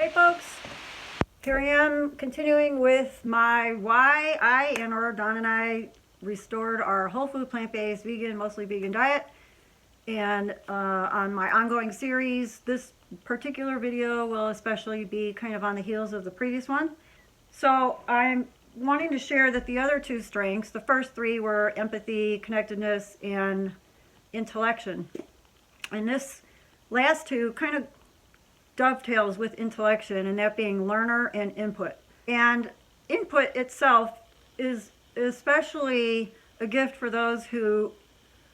Hey folks, here I am continuing with my why Don and I restored our whole food, plant-based, vegan, mostly vegan diet. And on my ongoing series, this particular video will especially be kind of on the heels of the previous one. So I'm wanting to share that the other two strengths, the first three were empathy, connectedness, and intellection. And this last two kind of dovetails with intellection, and that being learner and input. And input itself is especially a gift for those who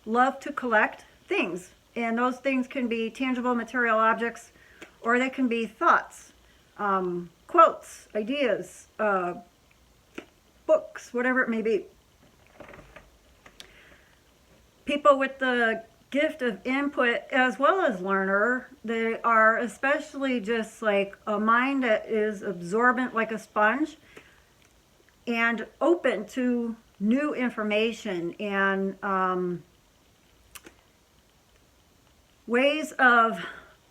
love to collect things. And those things can be tangible material objects, or they can be thoughts, quotes, ideas, books, whatever it may be. People with the gift of input as well as learner, they are especially just like a mind that is absorbent like a sponge and open to new information and ways of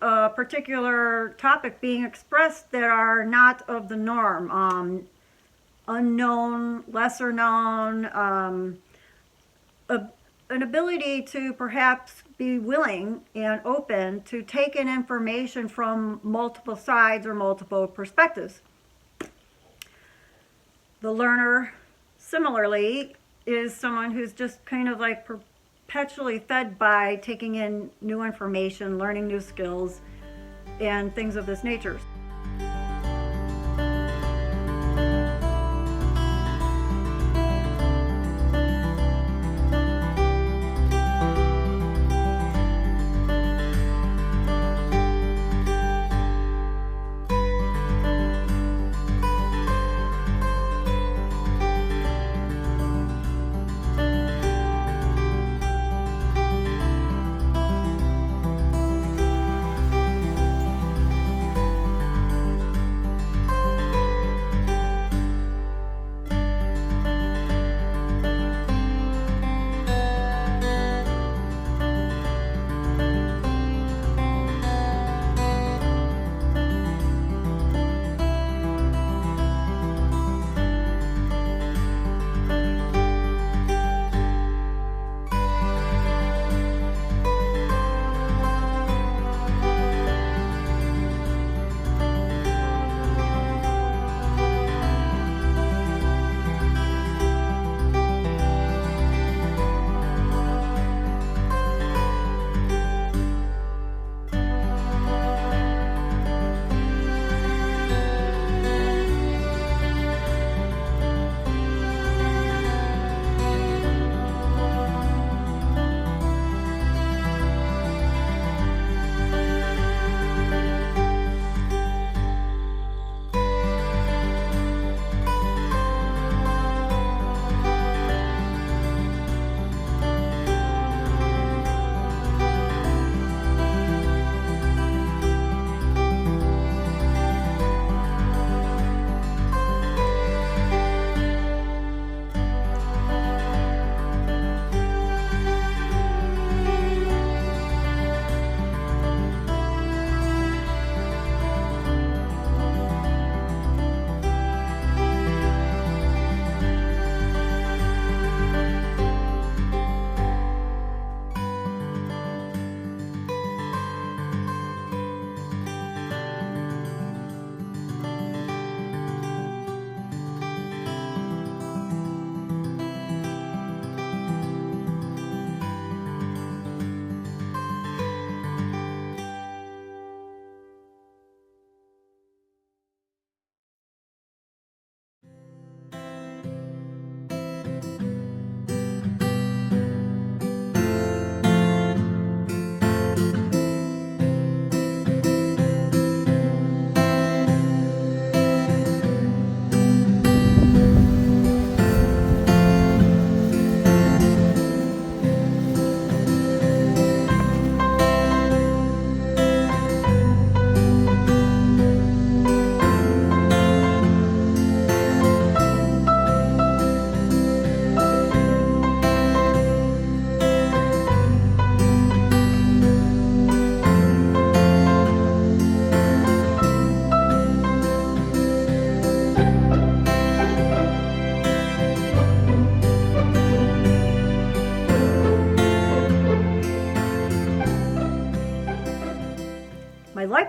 a particular topic being expressed that are not of the norm, unknown, lesser known, an ability to perhaps be willing and open to take in information from multiple sides or multiple perspectives. The learner, similarly, is someone who's just kind of like perpetually fed by taking in new information, learning new skills, and things of this nature.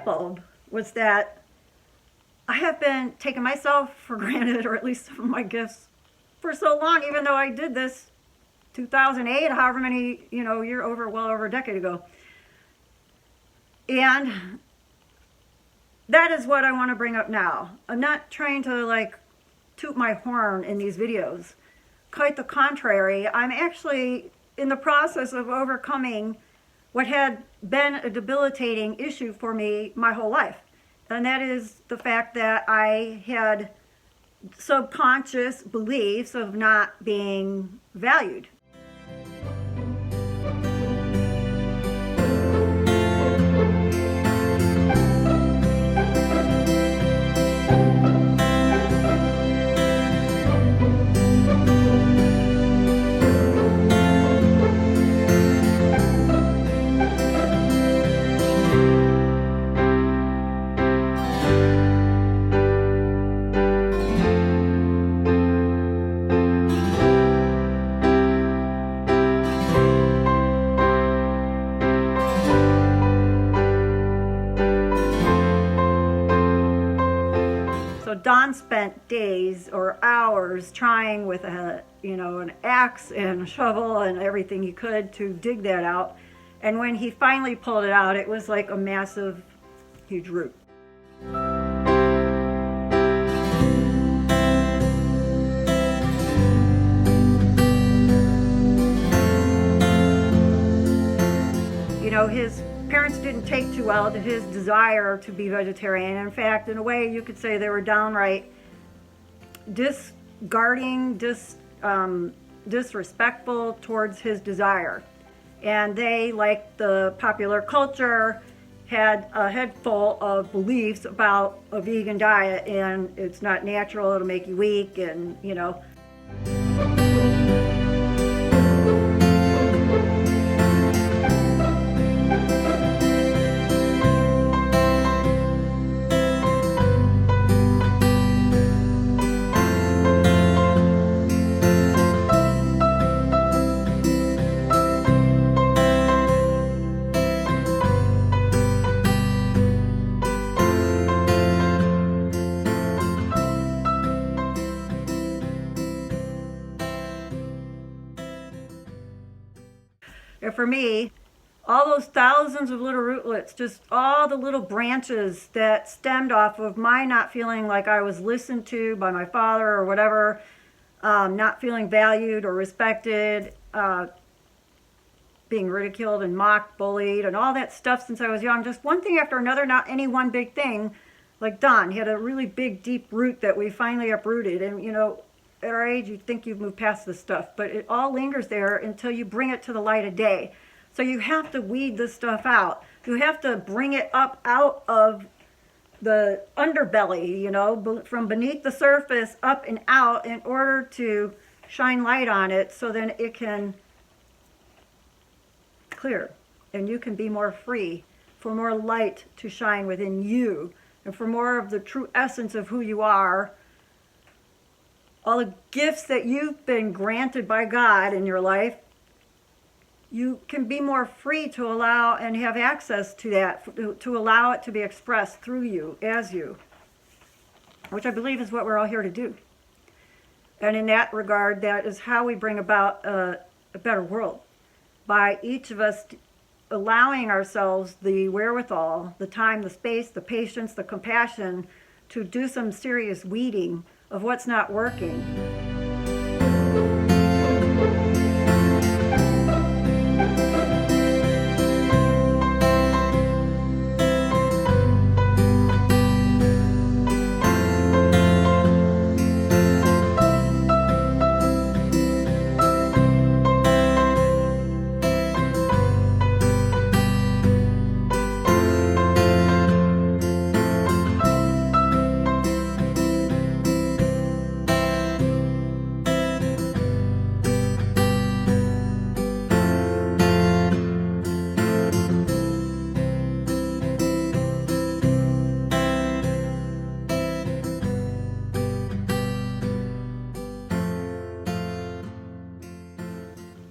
light bulb was that I have been taking myself for granted, or at least some of my gifts, for so long, even though I did this 2008, however many, well over a decade ago. And that is what I want to bring up now. I'm not trying to like toot my horn in these videos. Quite the contrary, I'm actually in the process of overcoming what had been a debilitating issue for me my whole life. And that is the fact that I had subconscious beliefs of not being valued. Don spent days or hours trying with an axe and a shovel and everything he could to dig that out. And when he finally pulled it out, it was like a massive, huge root. His parents didn't take too well to his desire to be vegetarian. In fact, in a way, you could say they were downright disregarding, disrespectful towards his desire. And they, like the popular culture, had a head full of beliefs about a vegan diet, and it's not natural, it'll make you weak, and And for me, all those thousands of little rootlets, just all the little branches that stemmed off of my not feeling like I was listened to by my father or whatever, not feeling valued or respected, being ridiculed and mocked, bullied, and all that stuff since I was young. Just one thing after another, not any one big thing. Like Don, he had a really big, deep root that we finally uprooted. And, at our age, you'd think you've moved past this stuff, but it all lingers there until you bring it to the light of day. So you have to weed this stuff out. You have to bring it up out of the underbelly, from beneath the surface up and out in order to shine light on it so then it can clear and you can be more free, for more light to shine within you and for more of the true essence of who you are. All the gifts that you've been granted by God in your life, you can be more free to allow and have access to that, to allow it to be expressed through you, as you, which I believe is what we're all here to do. And in that regard, that is how we bring about a better world, by each of us allowing ourselves the wherewithal, the time, the space, the patience, the compassion to do some serious weeding of what's not working.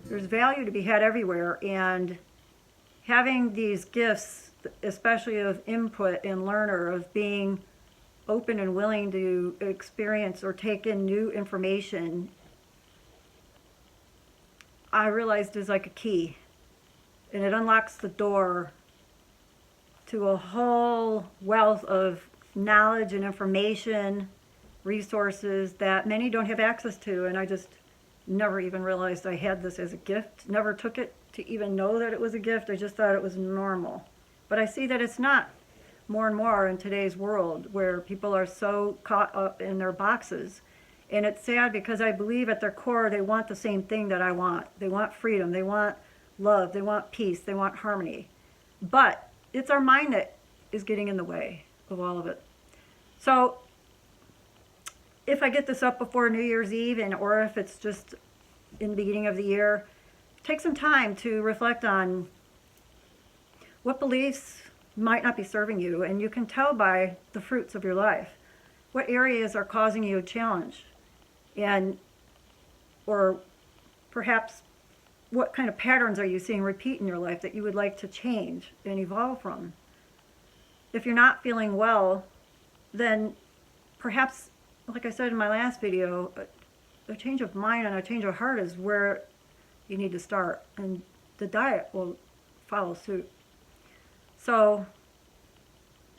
There's value to be had everywhere, and having these gifts especially of input and learner, of being open and willing to experience or take in new information, I realized is like a key. And it unlocks the door to a whole wealth of knowledge and information, resources that many don't have access to. And I just never even realized I had this as a gift. Never took it to even know that it was a gift. I just thought it was normal. But I see that it's not, more and more in today's world, where people are so caught up in their boxes. And it's sad, because I believe at their core they want the same thing that I want. They want freedom, they want love, they want peace, they want harmony. But it's our mind that is getting in the way of all of it. So if I get this up before New Year's Eve, or if it's just in the beginning of the year, take some time to reflect on what beliefs might not be serving you. And you can tell by the fruits of your life what areas are causing you a challenge, and or perhaps what kind of patterns are you seeing repeat in your life that you would like to change and evolve from. If you're not feeling well, then perhaps, like I said in my last video, a change of mind and a change of heart is where you need to start, and the diet will follow suit. So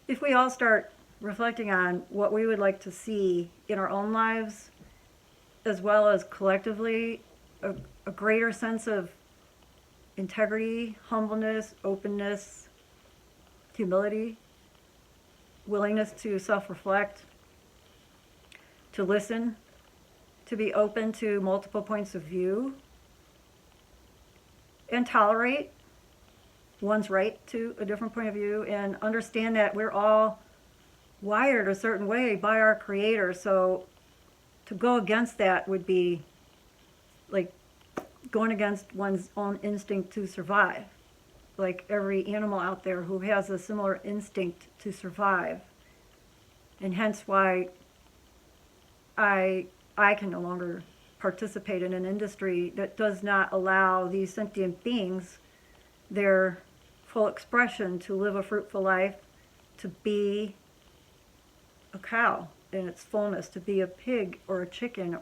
if we all start reflecting on what we would like to see in our own lives, as well as collectively, a greater sense of integrity, humbleness, openness, humility, willingness to self-reflect, to listen, to be open to multiple points of view, and tolerate one's right to a different point of view, and understand that we're all wired a certain way by our Creator. So to go against that would be like going against one's own instinct to survive. Like every animal out there who has a similar instinct to survive. And hence why I can no longer participate in an industry that does not allow these sentient beings their full expression, to live a fruitful life, to be a cow in its fullness, to be a pig or a chicken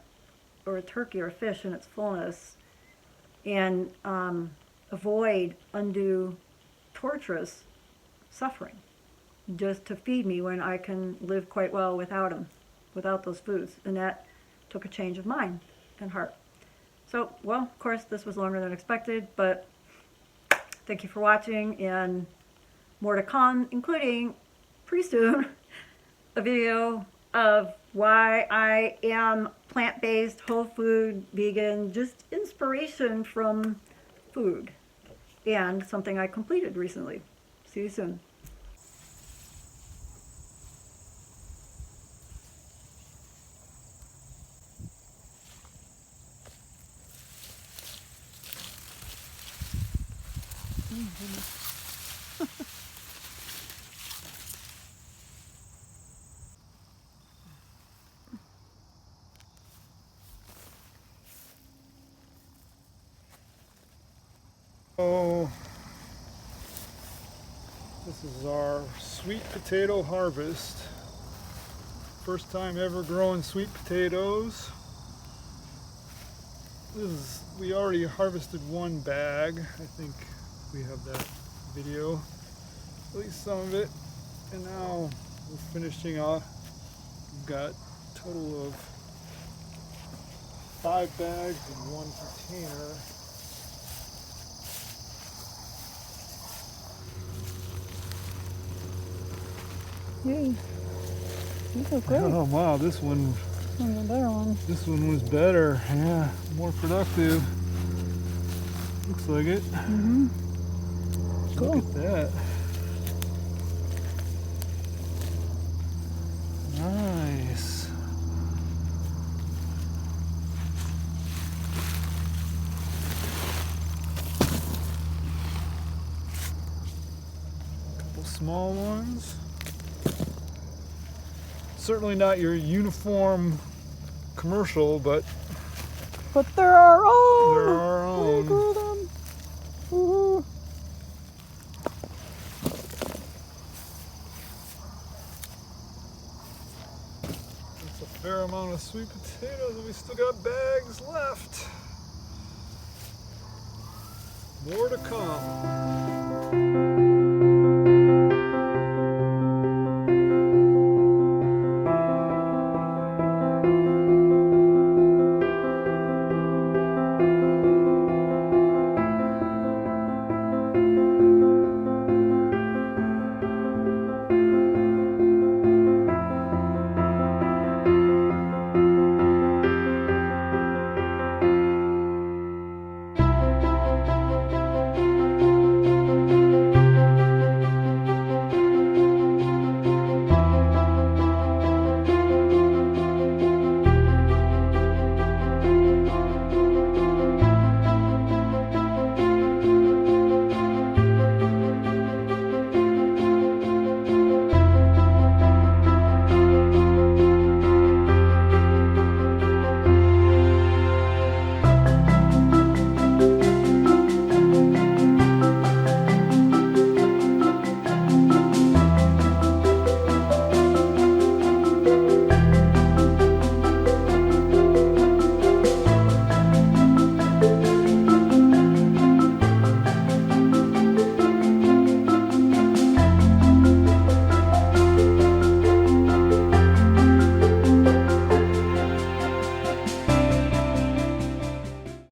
or a turkey or a fish in its fullness, and avoid undue torturous suffering just to feed me when I can live quite well without them, without those foods. And that took a change of mind and heart. So, well, of course, this was longer than expected, but thank you for watching, and more to come, including pretty soon a video of why I am plant-based, whole food, vegan, just inspiration from food, and something I completed recently. See you soon. Oh, this is our sweet potato harvest. First time ever growing sweet potatoes. We already harvested one bag. I think we have that video, at least some of it. And now we're finishing off. We've got a total of 5 bags in one container. Yay. These look good. Oh wow, this one. This one's a better one. This one was better, yeah, more productive. Looks like it. Mm-hmm. Cool. Look at that. Nice. Couple small ones. Certainly not your uniform commercial, but they're our own. they're our own. We grew them. Woo-hoo. fair amount of sweet potatoes, and we still got bags left. More to come.